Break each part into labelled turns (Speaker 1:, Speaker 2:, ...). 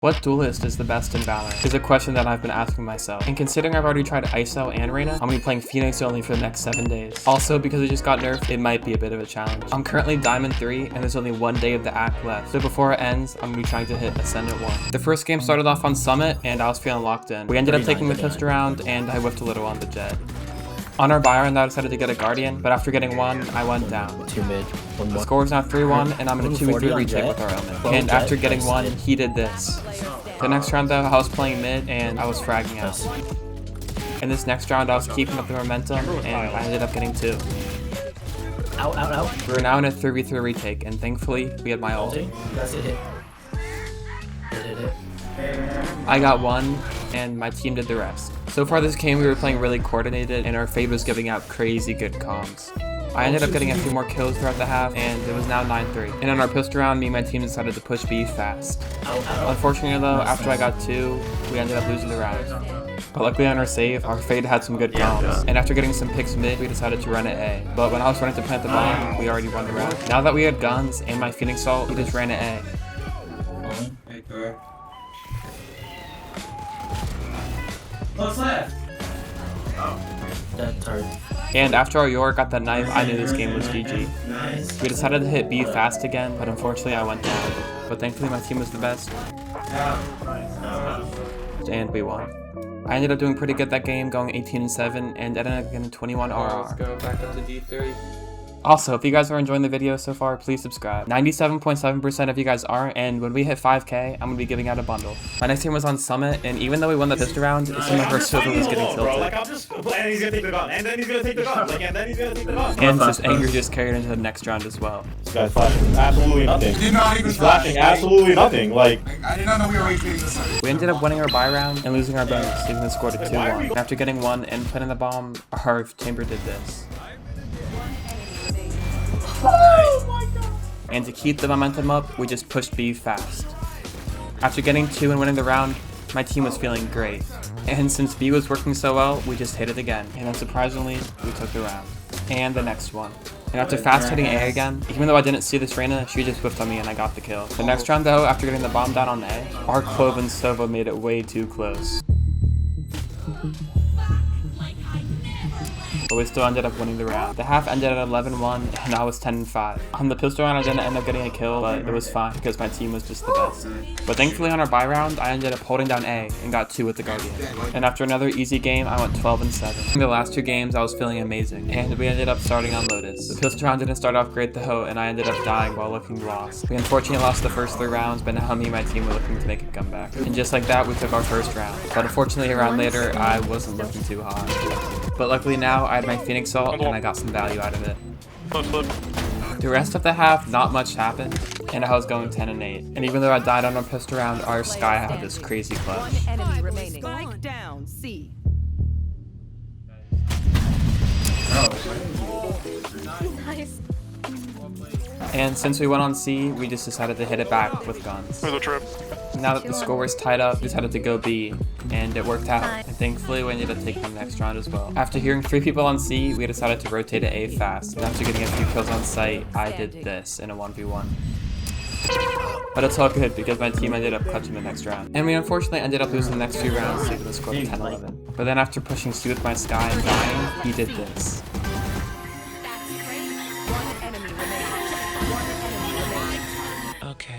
Speaker 1: What duelist is the best in Valorant is a question that I've been asking myself. And considering I've already tried ISO and Reyna, I'm gonna be playing Phoenix only for the next 7 days. Also, because it just got nerfed, it might be a bit of a challenge. I'm currently Diamond 3 and there's only 1 day of the act left. So before it ends, I'm gonna be trying to hit Ascendant 1. The first game started off on Summit and I was feeling locked in. We ended up taking the pistol round and I whiffed a little on the jet. On our buy round, I decided to get a Guardian, but after getting one, I went down.
Speaker 2: 2 mid, 1
Speaker 1: The
Speaker 2: more.
Speaker 1: score is now 3-1, and I'm in a 2v3 retake with our Omen. And after getting one, he did this. The next round though, I was playing mid, and I was fragging out. In this next round, I was keeping up the momentum, and I ended up getting 2.
Speaker 2: Out.
Speaker 1: We're now in a 3v3 retake, and thankfully, we had my ulti.
Speaker 2: That's it.
Speaker 1: I got 1, and my team did the rest. So far this game, we were playing really coordinated, and our Fade was giving out crazy good comms. I ended up getting a few more kills throughout the half, and it was now 9-3. And on our pistol round, me and my team decided to push B fast. Unfortunately though, after I got 2, we ended up losing the round. But luckily on our save, our Fade had some good comms. And after getting some picks mid, we decided to run at A. But when I was running to plant the bomb, we already won the round. Now that we had guns and my Phoenix ult, we just ran at A.
Speaker 3: What's left?
Speaker 2: That turret.
Speaker 1: And after our Yor got that knife, I knew this game was GG. We decided to hit B fast again, but unfortunately I went down. But thankfully my team was the best. And we won. I ended up doing pretty good that game, going 18-7, and ended up getting 21 RR.
Speaker 3: Let's go back up to D3.
Speaker 1: Also, if you guys are enjoying the video so far, please subscribe. 97.7% of you guys are, and when we hit 5K, I'm gonna be giving out a bundle. My next game was on Summit, and even though we won the pistol round, some of our silver was getting tilted.
Speaker 4: Like, I'm just, and he's gonna take the gun, and then he's gonna take the gun, and then he's gonna take the gun.
Speaker 1: And this anger just carried into the next round as well.
Speaker 4: This guy's flashing absolutely nothing.
Speaker 5: Did not even
Speaker 4: He's flashing absolutely nothing. Like,
Speaker 5: I did not know we were waiting this time.
Speaker 1: We ended up winning our buy round and losing our bonus, leaving the score to 2-1. After getting 1 and planting the bomb, our chamber did this. And to keep the momentum up, we just pushed B fast. After getting 2 and winning the round, my team was feeling great. And since B was working so well, we just hit it again. And unsurprisingly, we took the round. And the next one. And after fast hitting A again, even though I didn't see this Reyna, she just whiffed on me and I got the kill. The next round though, after getting the bomb down on A, our Cloven Sova made it way too close. But we still ended up winning the round. The half ended at 11-1, and I was 10-5. On the pistol round, I didn't end up getting a kill, but it was fine because my team was just the best. But thankfully on our buy round, I ended up holding down A and got 2 with the Guardian. And after another easy game, I went 12-7. In the last 2 games, I was feeling amazing, and we ended up starting on Lotus. The pistol round didn't start off great though, and I ended up dying while looking lost. We unfortunately lost the first 3 rounds, but now me and my team were looking to make a comeback. And just like that, we took our first round. But unfortunately, a round later, I wasn't looking too hot. But luckily now, I had my Phoenix ult, and I got some value out of it. The rest of the half, not much happened, and I was going 10-8. And even though I died on a pistol round, our Sky had this crazy clutch.
Speaker 6: Enemy remaining. Spike down, C. Nice.
Speaker 1: And since we went on C, we just decided to hit it back with guns. Now that the score was tied up, we decided to go B, and it worked out. And thankfully, we ended up taking the next round as well. After hearing 3 people on C, we decided to rotate to A fast. And after getting a few kills on site, I did this in a 1v1. But it's all good because my team ended up clutching the next round. And we unfortunately ended up losing the next 2 rounds, taking the score to 10-11. But then after pushing C with my Sky and dying, he did this. Okay.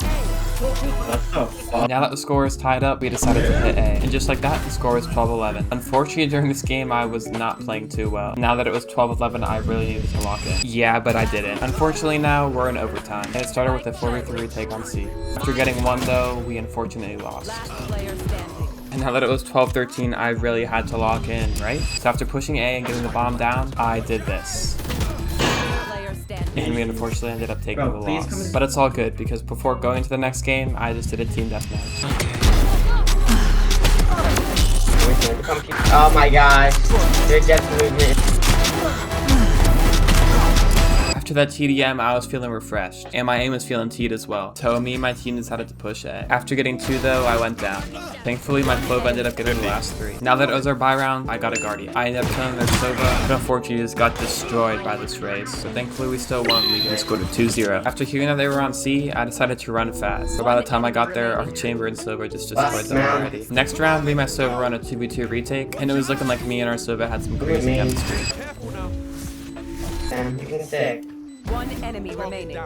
Speaker 1: Now that the score is tied up, we decided to hit A. And just like that, the score was 12-11. Unfortunately, during this game, I was not playing too well. Now that it was 12-11, I really needed to lock it. Yeah, but I didn't. Unfortunately, now we're in overtime. And it started with a 4v3 retake on C. After getting 1 though, we unfortunately lost. And now that it was 12-13, I really had to lock in, right? So after pushing A and getting the bomb down, I did this. And we unfortunately ended up taking the loss. But it's all good, because before going to the next game, I just did a team deathmatch.
Speaker 7: Oh my gosh, they're just moving.
Speaker 1: After that TDM, I was feeling refreshed, and my aim was feeling T'd as well. So me and my team decided to push A. After getting 2 though, I went down. Thankfully, my Clove ended up getting the last 3. Now that it was our buy round, I got a Guardian. I ended up killing their Sova, but unfortunately just got destroyed by this race. So thankfully, we still won. We scored a 2-0. After hearing that they were on C, I decided to run fast. But by the time I got there, our Chamber and Sova just destroyed them already. Next round, me and my Sova run a 2v2 retake, and it was looking like me and our Sova had some crazy chemistry.
Speaker 7: You can say.
Speaker 6: One enemy remaining.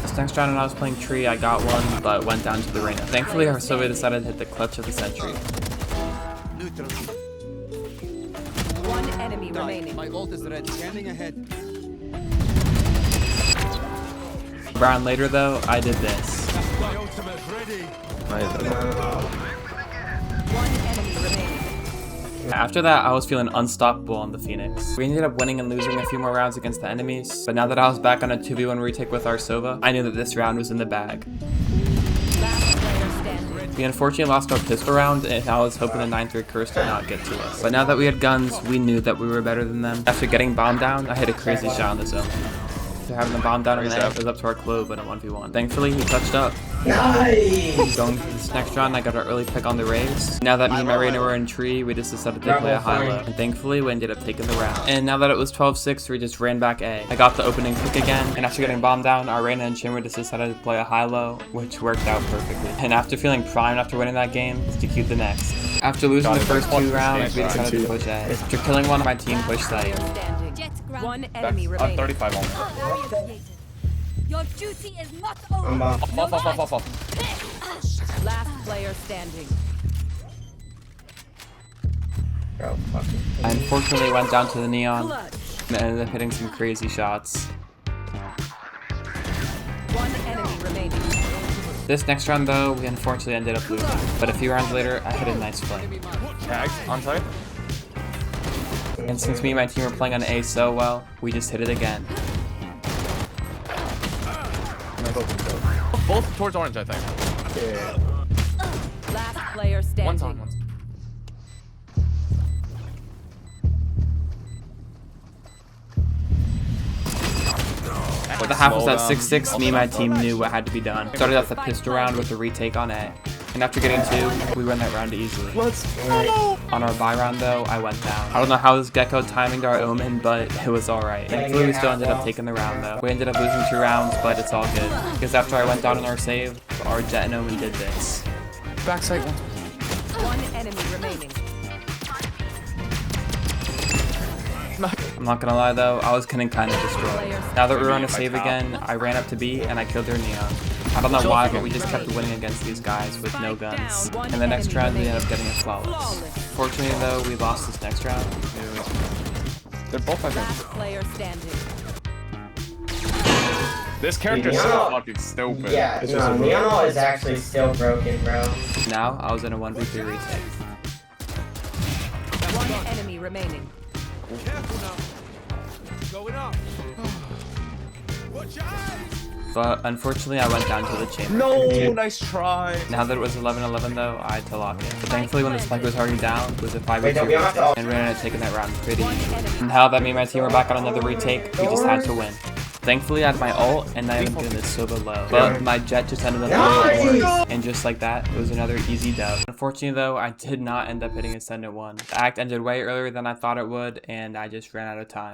Speaker 1: This next round when I was playing Tree, I got one, but went down to the Reyna. Thankfully, our Sova decided to hit the clutch of the century.
Speaker 6: One enemy remaining.
Speaker 2: My ult is ready. Scanning ahead.
Speaker 1: Round later though, I did this.
Speaker 2: My ultimate ready.
Speaker 6: One enemy remaining.
Speaker 1: After that, I was feeling unstoppable on the Phoenix. We ended up winning and losing a few more rounds against the enemies, but now that I was back on a 2v1 retake with our Sova, I knew that this round was in the bag.
Speaker 6: Last player standing.
Speaker 1: We unfortunately lost our pistol round, and I was hoping the 9-3 curse did not get to us. But now that we had guns, we knew that we were better than them. After getting bombed down, I hit a crazy shot on the zone. After having the bomb down in the air, it was up to our Clove in a 1v1. Thankfully, he touched up.
Speaker 7: Nice!
Speaker 1: Going to this next round, I got an early pick on the Raze. Now that me and my Reyna were in Tree, we just decided to play a high-low. And thankfully, we ended up taking the round. And now that it was 12-6, we just ran back A. I got the opening pick again, and after getting bombed down, our Reyna and Shimmer just decided to play a high-low, which worked out perfectly. And after feeling primed after winning that game, let's DQ the next. After losing the first 2 rounds, we decided to push A. After killing one, my team pushed site.
Speaker 6: Standing. One enemy
Speaker 4: I'm
Speaker 6: remaining.
Speaker 4: 35 on.
Speaker 8: Your duty is not over.
Speaker 4: Off.
Speaker 6: Last player standing.
Speaker 7: Bro, fucking.
Speaker 1: I unfortunately went down to the Neon
Speaker 6: Clutch.
Speaker 1: and ended up hitting some crazy shots.
Speaker 6: One enemy remaining.
Speaker 1: This next round though, we unfortunately ended up losing. But a few rounds later, I hit a nice play.
Speaker 4: Tagged on site.
Speaker 1: And since me and my team were playing on A so well, we just hit it again.
Speaker 4: Both towards orange, I think.
Speaker 6: Last player standing.
Speaker 4: One's on.
Speaker 1: But the half was at 6-6, me and my team knew what had to be done. Started off the pistol round with the retake on A. And after getting 2, we won that round easily. On our buy round though, I went down. I don't know how this Gecko timing our Omen, but it was alright. Thankfully we still ended up taking the round though. We ended up losing 2 rounds, but it's all good. Because after I went down on our save, our Jet and Omen did this.
Speaker 4: Backside one.
Speaker 6: One enemy remaining.
Speaker 1: I'm not gonna lie though, I was getting kind of destroyed. Now that we were on a save again, I ran up to B and I killed their Neon. I don't know why, but we just kept winning against these guys with no guns. And the next round we ended up getting a flawless. Fortunately though, we lost this next round.
Speaker 4: They're both, I think.
Speaker 6: Last player standing.
Speaker 4: This character's so fucking stupid.
Speaker 7: Yeah, no, Neon is actually still broken, bro.
Speaker 1: Now, I was in a 1v3 retake.
Speaker 6: One enemy remaining.
Speaker 2: Careful now. Going up. Watch your eyes.
Speaker 1: But unfortunately, I went down to the chamber.
Speaker 4: No, nice try.
Speaker 1: Now that it was 11-11 though, I had to lock it. But thankfully, when the spike was already down, it was a 5v2
Speaker 7: Wait, don't we have to-
Speaker 1: retake, and we ended up taking that round pretty easy. And now that me and my team were back on another retake, we just had to win. Thankfully, I had my ult, and I ended up getting this Sova low. But my Jet just ended up hitting it more. And just like that, it was another easy dub. Unfortunately though, I did not end up hitting a Ascendant 1. The act ended way earlier than I thought it would, and I just ran out of time.